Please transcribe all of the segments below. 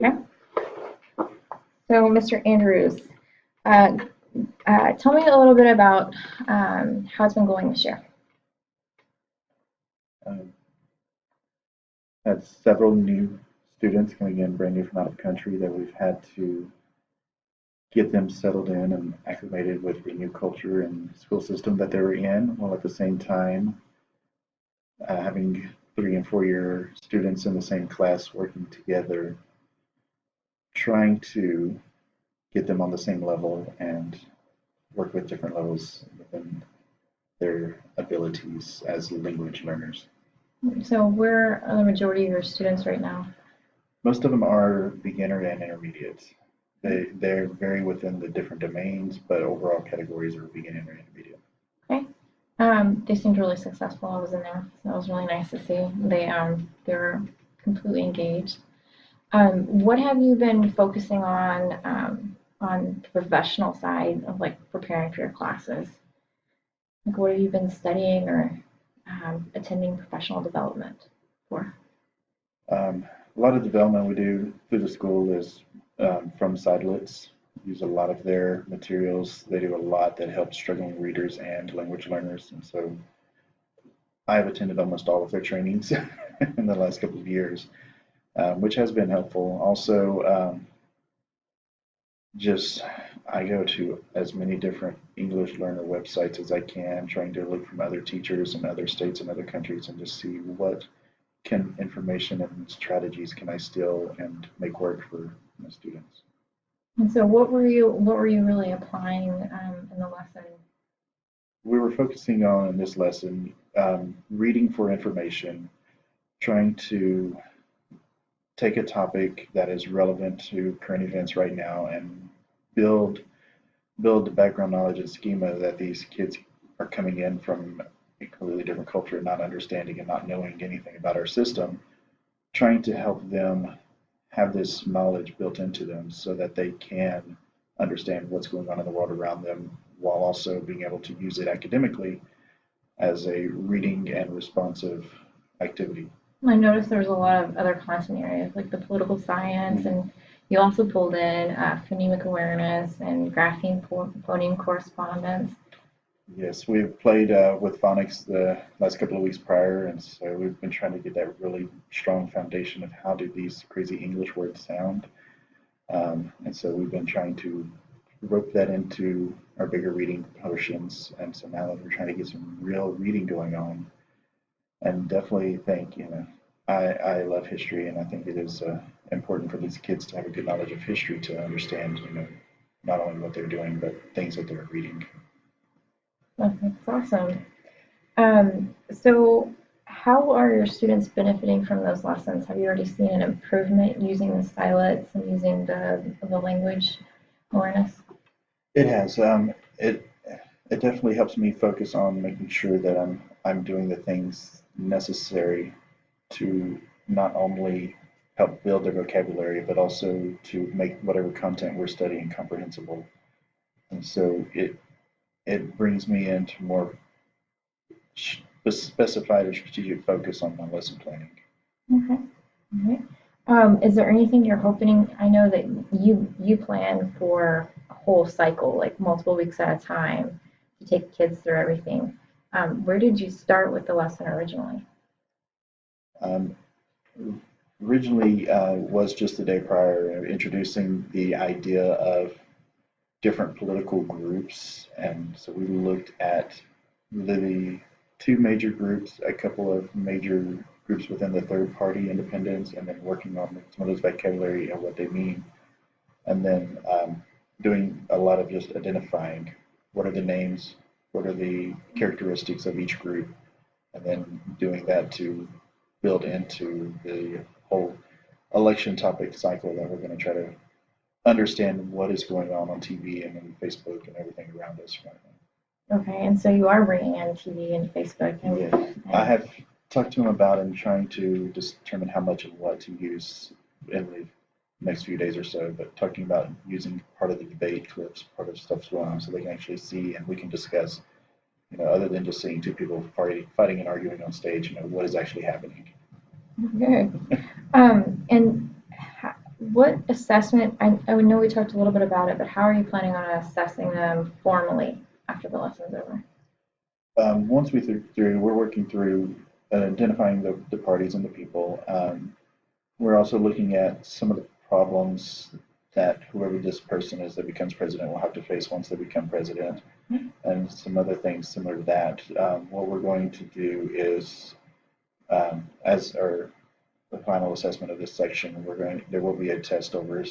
Okay. So, Mr. Andrews, uh, tell me a little bit about how it's been going this year. Um, had several new students coming in brand new from out of country that we've had to get them settled in and acclimated with the new culture and school system that they were in, while at the same time having 3 and 4 year students in the same class working together, trying to get them on the same level and work with different levels within their abilities as language learners. So, where are the majority of your students right now? Most of them are beginner and intermediate. They vary within the different domains, but overall categories are beginner and intermediate. Okay. They seemed really successful. I was in there. So that was really nice to see. They were completely engaged. What have you been focusing on the professional side of like preparing for your classes? Like, what have you been studying or attending professional development for? A lot of development we do through the school is from Sidelets. Use a lot of their materials. They do a lot that helps struggling readers and language learners. And so I've attended almost all of their trainings in the last couple of years, which has been helpful. Also, just I go to as many different English learner websites as I can, trying to look from other teachers in other states and other countries and just see what can information and strategies can I steal and make work for my students. And so, what were you really applying in the lesson? We were focusing on in this lesson reading for information, trying to take a topic that is relevant to current events right now and build build the background knowledge and schema that these kids are coming in from a completely different culture and not understanding and not knowing anything about our system, trying to help them have this knowledge built into them so that they can understand what's going on in the world around them while also being able to use it academically as a reading and responsive activity. I noticed there was a lot of other content areas like the political science, Mhm. and you also pulled in phonemic awareness and grapheme phoneme correspondence. Yes, we've played with phonics the last couple of weeks prior, and so we've been trying to get that really strong foundation of how do these crazy English words sound. And so we've been trying to rope that into our bigger reading portions, and so now that we're trying to get some real reading going on, and definitely think, I love history, and I think it is important for these kids to have a good knowledge of history to understand, not only what they're doing, but things that they're reading. That's awesome. So, how are your students benefiting from those lessons? Have you already seen an improvement using the stylets and using the language awareness? It has. It definitely helps me focus on making sure that I'm doing the things necessary to not only help build their vocabulary, but also to make whatever content we're studying comprehensible. And so it brings me into more specified or strategic focus on my lesson planning. Okay. All right. Is there anything you're hoping? I know that you plan for a whole cycle, like multiple weeks at a time, to take kids through everything. Where did you start with the lesson originally? Um, Originally was just the day prior, introducing the idea of different political groups, and so we looked at the two major groups, a couple of major groups within the third party independents, and then working on some of those vocabulary and what they mean, and then doing a lot of just identifying what are the names, what are the characteristics of each group, and then doing that to build into the whole election topic cycle that we're going to try to understand what is going on TV and on Facebook and everything around us right Okay, and so you are bringing in TV and Facebook now. and, Yeah, I and have talked to him about and trying to determine how much and what to use in the next few days or so, but talking about using part of the debate clips, part of stuff's going on so they can actually see and we can discuss, other than just seeing two people fighting and arguing on stage, what is actually happening. good. And what assessment, I know we talked a little bit about it, but how are you planning on assessing them formally after the lesson's over? Once we're working through identifying the parties and the people. We're also looking at some of the problems that whoever this person is that becomes president will have to face once they become president, and some other things similar to that. What we're going to do is, as our the final assessment of this section, there will be a test over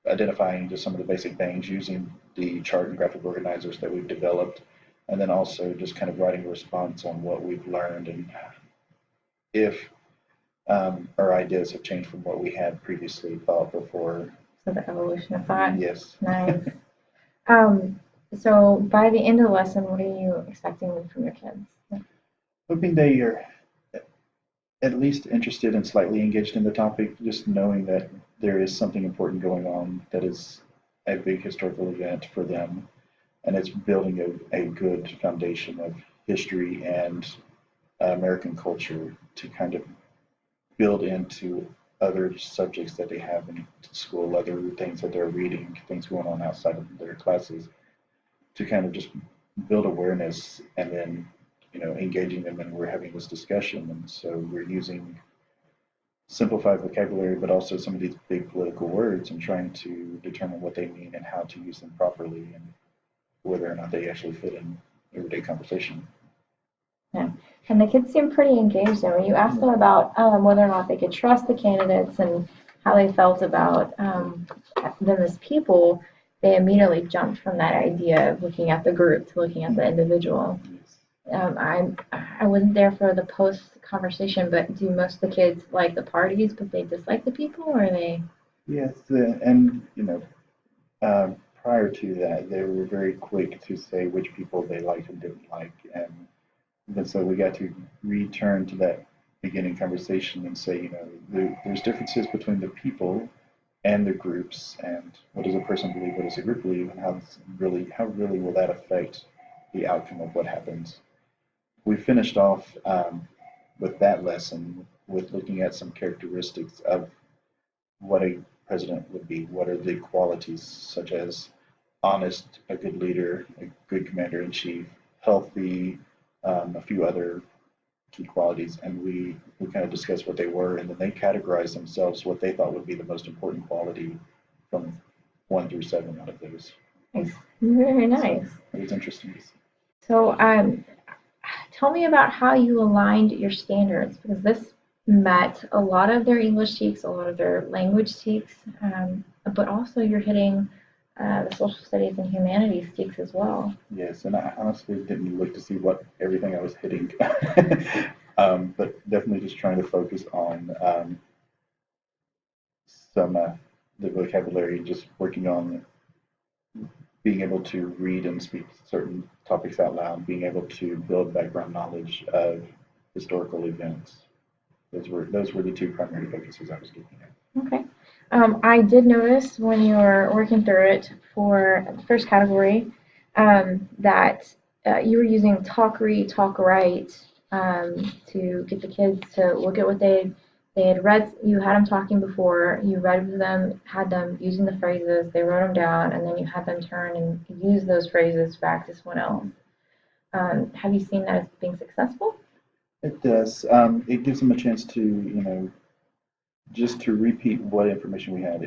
identifying just some of the basic things using the chart and graphic organizers that we've developed, and then also just kind of writing a response on what we've learned and if our ideas have changed from what we had previously thought before. So the evolution of thought. Yes. Nice. So by the end of the lesson, what are you expecting from your kids? Hoping they are at least interested and slightly engaged in the topic, just knowing that there is something important going on that is a big historical event for them, and it's building a good foundation of history and American culture to kind of build into other subjects that they have in school, other things that they're reading, things going on outside of their classes, to kind of just build awareness and then, engaging them, and we're having this discussion. And so we're using simplified vocabulary, but also some of these big political words and trying to determine what they mean and how to use them properly and whether or not they actually fit in everyday conversation. Yeah. And the kids seem pretty engaged. And when you asked them about whether or not they could trust the candidates and how they felt about them as people, they immediately jumped from that idea of looking at the group to looking at the individual. I wasn't there for the post conversation, but do most of the kids like the parties, but they dislike the people, or are they? Yes, and prior to that, they were very quick to say which people they liked and didn't like, and so we got to return to that beginning conversation and say, there's differences between the people and the groups, and what does a person believe, what does a group believe, and how really will that affect the outcome of what happens. We finished off with that lesson with looking at some characteristics of what a president would be. What are the qualities such as honest, a good leader, a good commander in chief, healthy, a few other key qualities, and we kind of discussed what they were, and then they categorized themselves what they thought would be the most important quality from 1 through 7 out of those. Nice. Very nice. So it was interesting to see. So, tell me about how you aligned your standards, because this met a lot of their English TEKS, a lot of their language TEKS, but also you're hitting the social studies and humanities TEKS as well. Yes, and I honestly didn't look to see what everything I was hitting, but definitely just trying to focus on some the vocabulary, just working on being able to read and speak certain topics out loud, being able to build background knowledge of historical events. Those were the two primary focuses I was looking at. Okay. I did notice when you were working through it for the first category that you were using talk, read, talk, write to get the kids to look at what they had read. You had them talking before, you read with them, had them using the phrases, they wrote them down, and then you had them turn and use those phrases back to someone else. Have you seen that as being successful? It does. It gives them a chance to, just to repeat what information we had.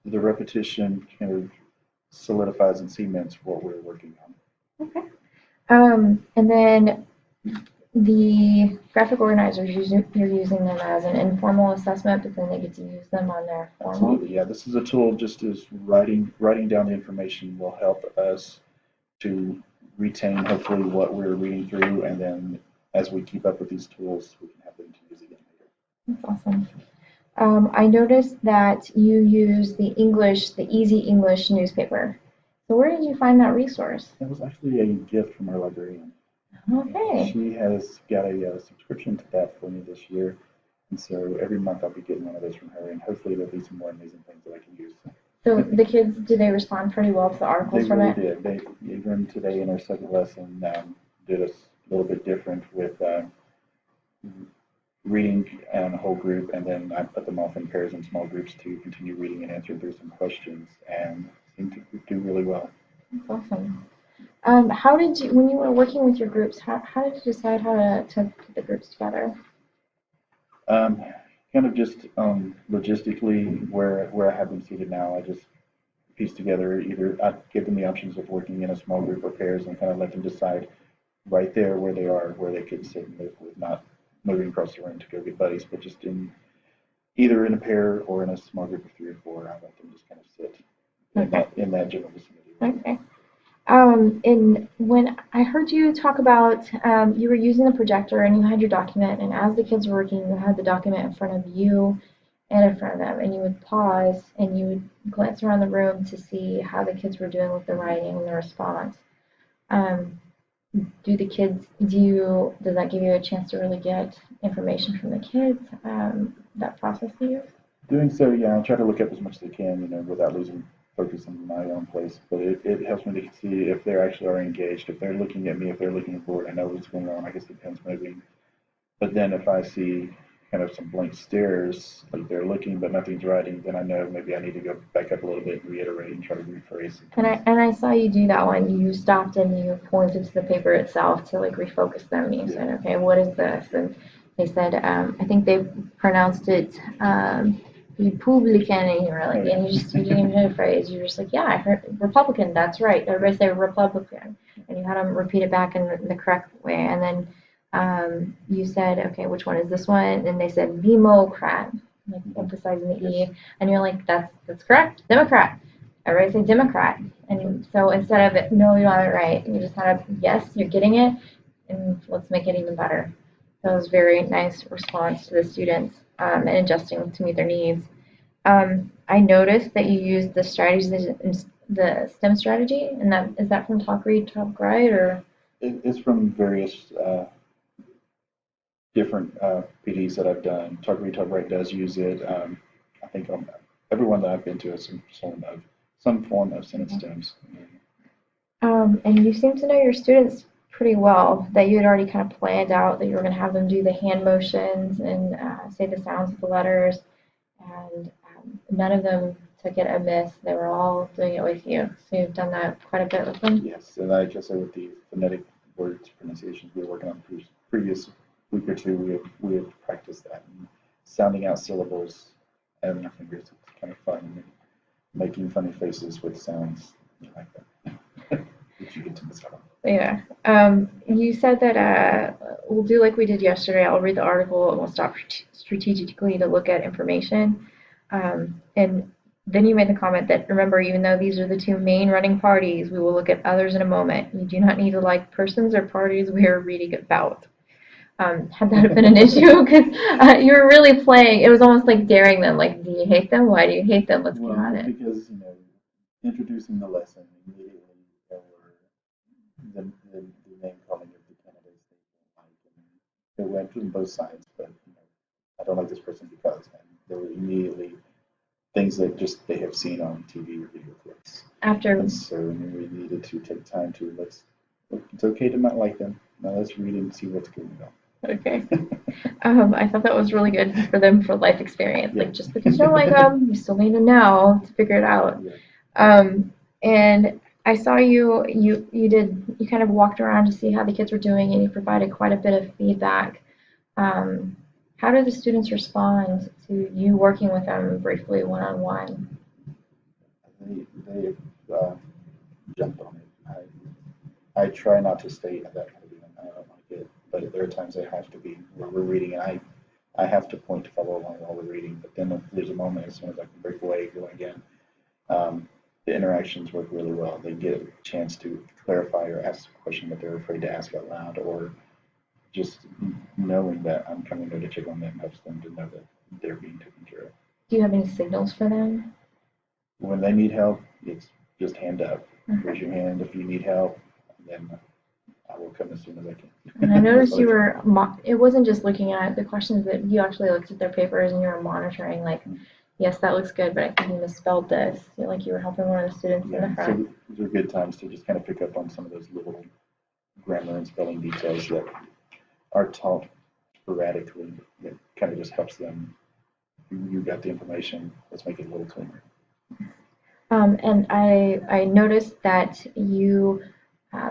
The repetition kind of solidifies and cements what we're working on. Okay. And then the graphic organizers, you're using them as an informal assessment, but then they get to use them on their formal. Absolutely, yeah. This is a tool just as writing down the information will help us to retain hopefully what we're reading through, and then as we keep up with these tools, we can have them to use again later. That's awesome. I noticed that you use the Easy English newspaper. So where did you find that resource? That was actually a gift from our librarian. Okay. She has got a subscription to that for me this year, and so every month I'll be getting one of those from her, and hopefully there'll be some more amazing things that I can use. So the kids, do they respond pretty well to the articles from it? They really did. They even today in our second lesson did a little bit different with reading in a whole group, and then I put them off in pairs and small groups to continue reading and answering through some questions, and seem to do really well. That's awesome. How did you, when you were working with your groups, how did you decide how to put the groups together? Um, Kind of just logistically, where I have them seated now, I just piece together either I give them the options of working in a small group or pairs and kind of let them decide right there where they are, where they could sit and live with, not moving across the room to go get buddies, but just in either in a pair or in a small group of 3 or 4. I let them just kind of sit Okay. in that general vicinity. Okay. And when I heard you talk about you were using the projector and you had your document, and as the kids were working, you had the document in front of you and in front of them, and you would pause and you would glance around the room to see how the kids were doing with the writing and the response. Um, does that give you a chance to really get information from the kids, that process you use? Doing so, yeah, I try to look up as much as I can, without losing focus on my own place. But it helps me to see if they actually are engaged, if they're looking at me, if they're looking forward. I know what's going on. I guess it depends maybe. But then if I see kind of some blank stares, like they're looking but nothing's writing, then I know maybe I need to go back up a little bit and reiterate and try to rephrase some things. And I saw you do that when you stopped and you pointed to the paper itself to like refocus them. You said, okay, what is this? And they said, I think they pronounced it Republican, and you were like, and you didn't even hear the phrase. You were just like, yeah, I heard Republican. That's right. Everybody say Republican, and you had them repeat it back in the correct way. And then you said, okay, which one is this one? And they said Democrat, like emphasizing the E, and you're like, that's correct, Democrat. Everybody say Democrat. And so instead of it, no, you don't have it right, you just had a yes, you're getting it, and let's make it even better. That was a very nice response to the students, and adjusting to meet their needs. I noticed that you used the strategies, the STEM strategy, and that is that from Talk Read Talk Write, or It's from various different PDs that I've done. Talk Read Talk Write does use it. I think everyone that I've been to has some form of sentence stems. and you seem to know your students pretty well, that you had already kind of planned out that you were going to have them do the hand motions and say the sounds of the letters, and none of them took it amiss. They were all doing it with you. So you've done that quite a bit with them? Yes, and I guess with the phonetic words pronunciations we were working on previous week or two, we have practiced that and sounding out syllables and our fingers. It's kind of fun and making funny faces with sounds like that. Which you get to miss out on. Yeah. You said that we'll do like we did yesterday. I'll read the article and we'll stop strategically to look at information. And then you made the comment that, remember, even though these are the two main running parties, we will look at others in a moment. You do not need to like persons or parties we are reading about. Had that been an issue? Because you were really playing. It was almost like daring them. Like, do you hate them? Why do you hate them? Let's get on it. Because introducing the lesson immediately, there were the name calling of the candidates they didn't like, and it went from both sides. But I don't like this person because, and there were immediately things that just they have seen on TV or video clips. After. And so we needed to take time to it's okay to not like them. Now let's read and see what's going on. Okay. I thought that was really good for them for life experience. Yeah. Like, just because you don't like them, you still need to know to figure it out. Yeah. And I saw you kind of walked around to see how the kids were doing, and you provided quite a bit of feedback. How do the students respond to you working with them briefly one-on-one? They jumped on it. I try not to stay at that kind of event. I don't like it, but there are times I have to be where we're reading, and I have to point to follow along while we're reading. But then if there's a moment as soon as I can break away, go again. The interactions work really well. They get a chance to clarify or ask a question that they're afraid to ask out loud, or just knowing that I'm coming there to check on them helps them to know that they're being taken care of. Do you have any signals for them? When they need help, it's just hand up. Raise your hand if you need help, and then I will come as soon as I can. And I noticed you were, it wasn't just looking at the questions, that you actually looked at their papers and you were monitoring, like, yes, that looks good, but I think you misspelled this. Like you were helping one of the students in the front. So those are good times to just kind of pick up on some of those little grammar and spelling details that are taught sporadically. It kind of just helps them. You got the information. Let's make it a little cleaner. And I noticed that you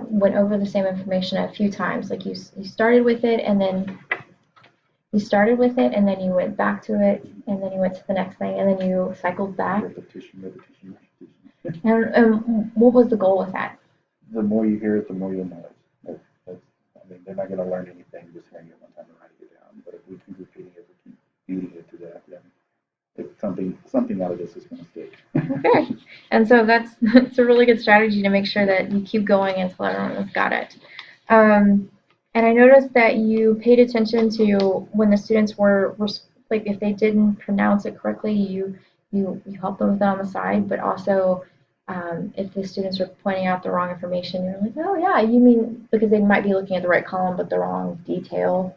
went over the same information a few times. Like you started with it, and then you went back to it, and then you went to the next thing, and then you cycled back. Repetition, repetition, repetition. And what was the goal with that? The more you hear it, the more you'll know it. I mean, they're not going to learn anything just hearing it one time and writing it down. But if we keep repeating it, we keep feeding it to death, then it's something out of this is going to stick. Okay. And so that's a really good strategy to make sure that you keep going until everyone has got it. And I noticed that you paid attention to when the students were like if they didn't pronounce it correctly, you helped them with it on the side, but also if the students were pointing out the wrong information, you're like, oh yeah, you mean because they might be looking at the right column but the wrong detail.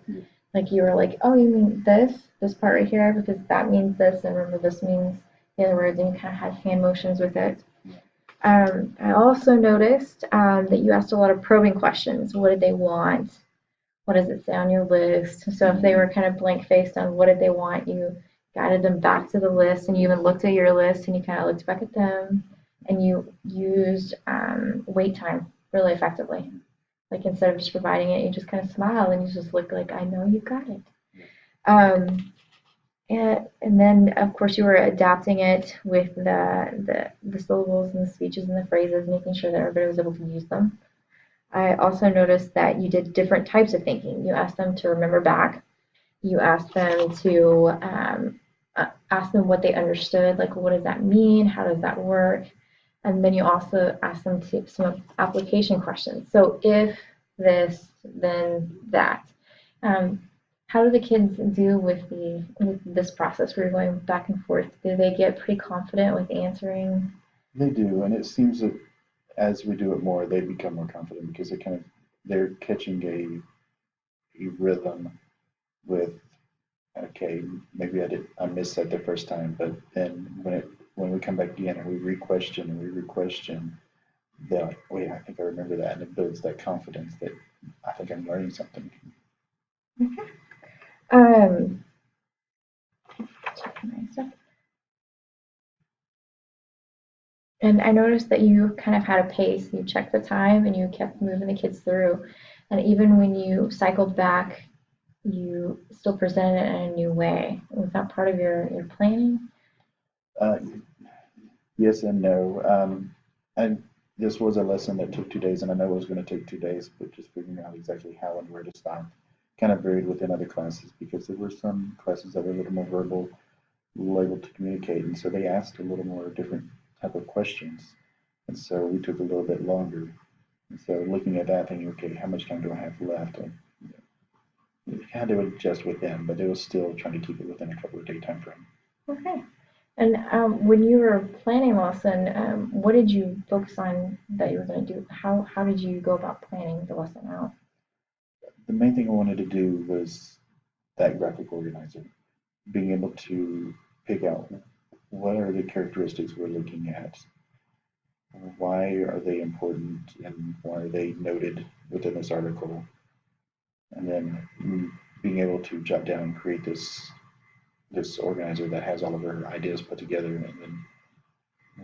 Like you were like, oh, you mean this part right here because that means this, and remember this means the other words, and you kind of had hand motions with it. I also noticed that you asked a lot of probing questions. What did they want? What does it say on your list? So if they were kind of blank faced on what did they want, you guided them back to the list, and you even looked at your list and you kind of looked back at them, and you used wait time really effectively. Like instead of just providing it, you just kind of smile and you just look like, I know you got it. And then of course you were adapting it with the syllables and the speeches and the phrases, making sure that everybody was able to use them. I also noticed that you did different types of thinking. You asked them to remember back. You asked them to ask them what they understood, like what does that mean? How does that work? And then you also ask them to some application questions. So if this, then that. How do the kids do with this process where you're going back and forth? Do they get pretty confident with answering? They do, and it seems that as we do it more, they become more confident because they're catching a rhythm with okay, maybe I missed that the first time, but then when we come back again and we re-question, they're like, wait, I think I remember that, and it builds that confidence that I think I'm learning something. Okay. Um, and I noticed that you kind of had a pace. You checked the time and you kept moving the kids through. And even when you cycled back, you still presented it in a new way. Was that part of your planning? Uh, yes and no. And this was a lesson that took 2 days, and I know it was going to take 2 days, but just figuring out exactly how and where to stop kind of varied within other classes because there were some classes that were a little more verbal, able to communicate, and so they asked a little more different type of questions, and so we took a little bit longer. And so looking at that, thinking, okay, how much time do I have left? And we had to adjust with them, but it was still trying to keep it within a couple of day time frame. Okay. And when you were planning the lesson, what did you focus on that you were going to do? How did you go about planning the lesson out? The main thing I wanted to do was that graphic organizer, being able to pick out what are the characteristics we're looking at, why are they important, and why are they noted within this article, and then being able to jot down and create this organizer that has all of our ideas put together, and then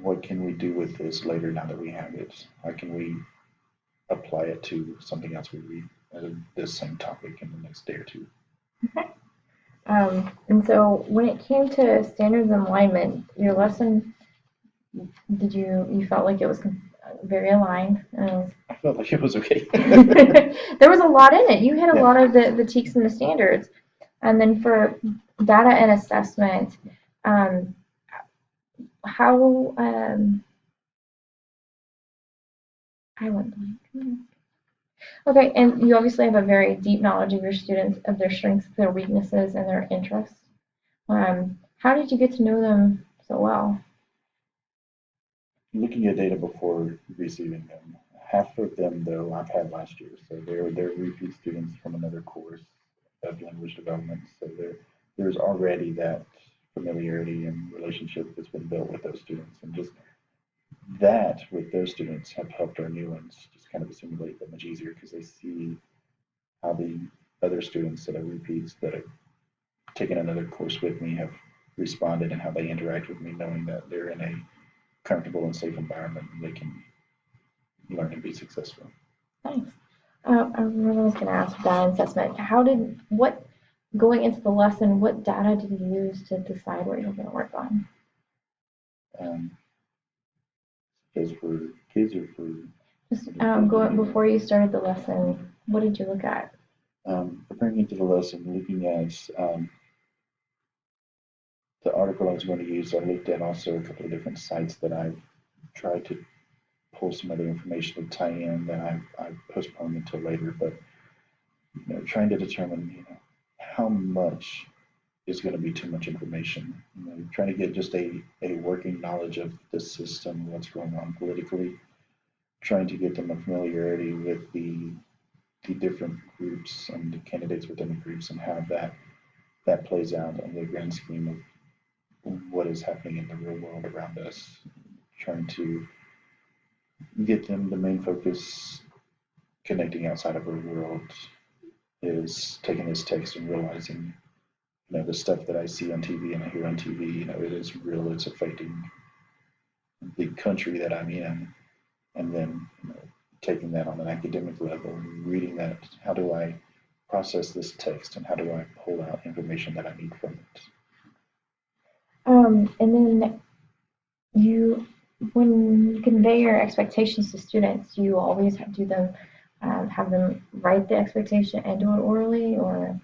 what can we do with this later now that we have it? How can we apply it to something else we read this same topic in the next day or two? Okay. And so when it came to standards and alignment, your lesson, did you felt like it was very aligned? I felt like it was okay. There was a lot in it. You hit a lot of the TEKS and the standards. And then for data and assessment, how I went blank. Okay, and you obviously have a very deep knowledge of your students, of their strengths, their weaknesses, and their interests. How did you get to know them so well? Looking at data before receiving them, half of them though I've had last year, so they're repeat students from another course of language development. So there's already that familiarity and relationship that's been built with those students, and just that with those students have helped our new ones just kind of assimilate them much easier because they see how the other students that are repeats that have taken another course with me have responded and how they interact with me, knowing that they're in a comfortable and safe environment and they can learn and be successful. Nice. I was going to ask data assessment. Going into the lesson, what data did you use to decide what you were going to work on? As for kids or for? Just going before you started the lesson, what did you look at? Preparing into the lesson, looking at the article I was going to use, I looked at also a couple of different sites that I've tried to pull some other information to tie in that I've postponed until later, but trying to determine how much is going to be too much information. Trying to get just a working knowledge of the system, what's going on politically, trying to get them a familiarity with the different groups and the candidates within the groups and how that plays out in the grand scheme of what is happening in the real world around us. Trying to get them the main focus connecting outside of our world is taking this text and realizing the stuff that I see on TV and I hear on TV, it is real, it's affecting the country that I'm in, and then taking that on an academic level, reading that, how do I process this text and how do I pull out information that I need from it? And then when you convey your expectations to students, you always have them write the expectation and do it orally, or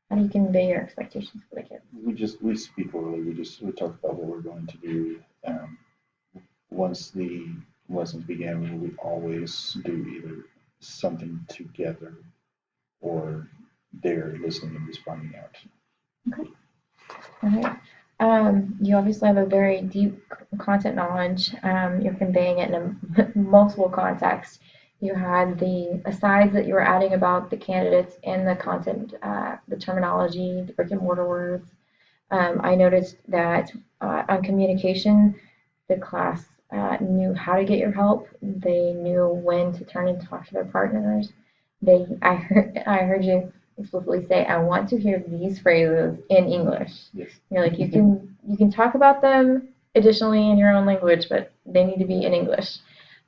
how do you convey your expectations for the kids? We speak orally. We talk about what we're going to do. Once the lessons began, we always do either something together or they're listening and responding out. Okay. All right. You obviously have a very deep content knowledge. You're conveying it in multiple contexts. You had the asides that you were adding about the candidates and the content, the terminology, the brick and mortar words. I noticed that on communication, the class knew how to get your help. They knew when to turn and talk to their partners. I heard you explicitly say, "I want to hear these phrases in English." Yes. You're like, you can talk about them additionally in your own language, but they need to be in English.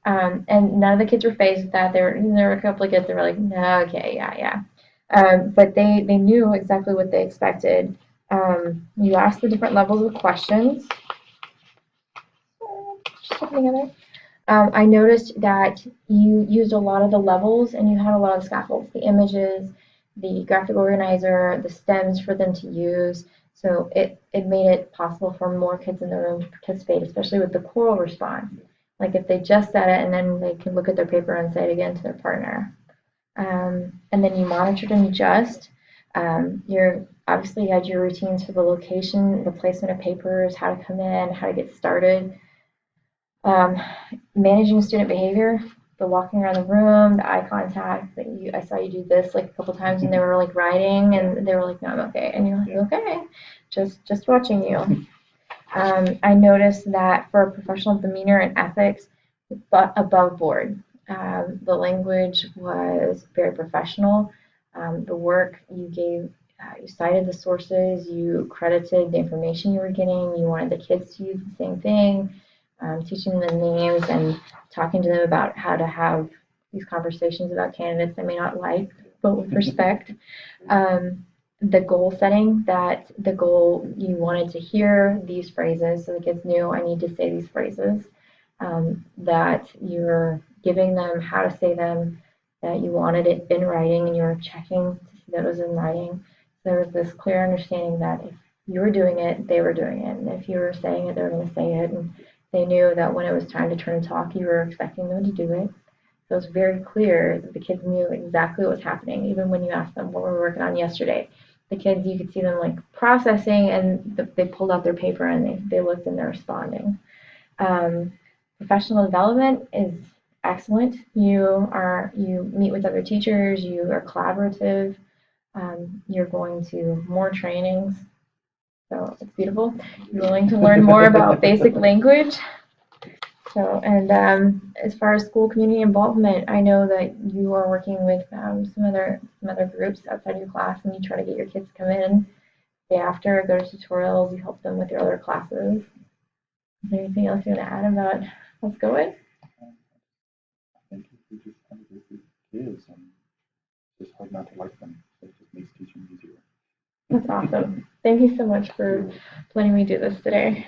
And none of the kids were faced with that. There were a couple of kids that were like, "No, okay, yeah." But they knew exactly what they expected. You asked the different levels of questions. I noticed that you used a lot of the levels and you had a lot of scaffolds, the images, the graphic organizer, the stems for them to use. So it made it possible for more kids in the room to participate, especially with the choral response. Like if they just said it and then they can look at their paper and say it again to their partner. And then you monitored and adjust. You're obviously had your routines for the location, the placement of papers, how to come in, how to get started. Managing student behavior, the walking around the room, the eye contact. I saw you do this like a couple times, and they were like writing, and they were like, "No, I'm okay," and you're like, "Okay, just watching you." I noticed that for professional demeanor and ethics, but above board. The language was very professional. The work you gave, you cited the sources, you credited the information you were getting. You wanted the kids to use the same thing. Teaching them names and talking to them about how to have these conversations about candidates they may not like, but with respect. The goal setting, that the goal you wanted to hear these phrases, so the kids knew I need to say these phrases, that you're giving them how to say them, that you wanted it in writing and you were checking to see that it was in writing. So there was this clear understanding that if you were doing it, they were doing it. And if you were saying it, they were going to say it. And they knew that when it was time to turn and talk, you were expecting them to do it. So it was very clear that the kids knew exactly what was happening, even when you asked them what we were working on yesterday. The kids, you could see them like processing, and they pulled out their paper and they looked and they're responding. Professional development is excellent. You meet with other teachers, you are collaborative, you're going to more trainings. So it's beautiful. You're willing to learn more about basic language. So, and as far as school community involvement, I know that you are working with some other groups outside your class, and you try to get your kids to come in day after, go to tutorials, you help them with their other classes. Is there anything else you want to add about Let's Go It? I think we just kind of work with kids, and it's hard not to like them. So it just makes teaching easier. That's awesome. Thank you so much for letting me do this today.